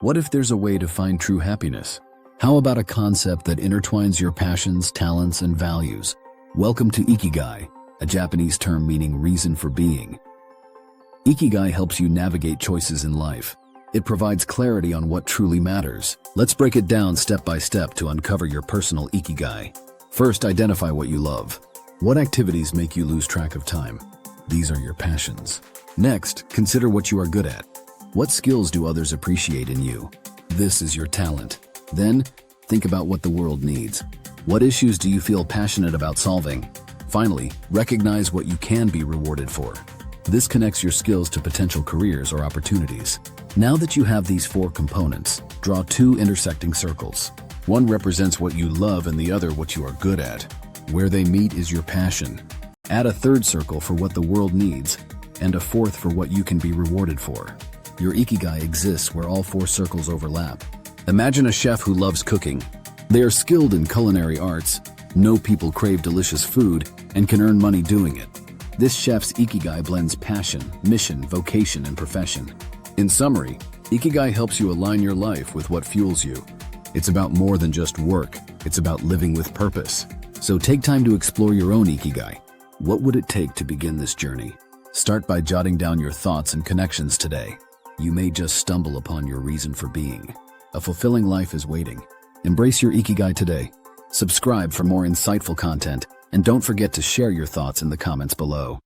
What if there's a way to find true happiness? How about a concept that intertwines your passions, talents, and values? Welcome to IKIGAI, a Japanese term meaning reason for being. IKIGAI helps you navigate choices in life. It provides clarity on what truly matters. Let's break it down step by step to uncover your personal IKIGAI. First, identify what you love. What activities make you lose track of time? These are your passions. Next, consider what you are good at. What skills do others appreciate in you? This is your talent. Then, think about what the world needs. What issues do you feel passionate about solving? Finally, recognize what you can be rewarded for. This connects your skills to potential careers or opportunities. Now that you have these four components, draw two intersecting circles. One represents what you love and the other what you are good at. Where they meet is your passion. Add a third circle for what the world needs, and a fourth for what you can be rewarded for. Your Ikigai exists where all four circles overlap. Imagine a chef who loves cooking. They are skilled in culinary arts, know people crave delicious food, and can earn money doing it. This chef's Ikigai blends passion, mission, vocation, and profession. In summary, Ikigai helps you align your life with what fuels you. It's about more than just work. It's about living with purpose. So take time to explore your own Ikigai. What would it take to begin this journey? Start by jotting down your thoughts and connections today. You may just stumble upon your reason for being. A fulfilling life is waiting. Embrace your Ikigai today. Subscribe for more insightful content, and don't forget to share your thoughts in the comments below.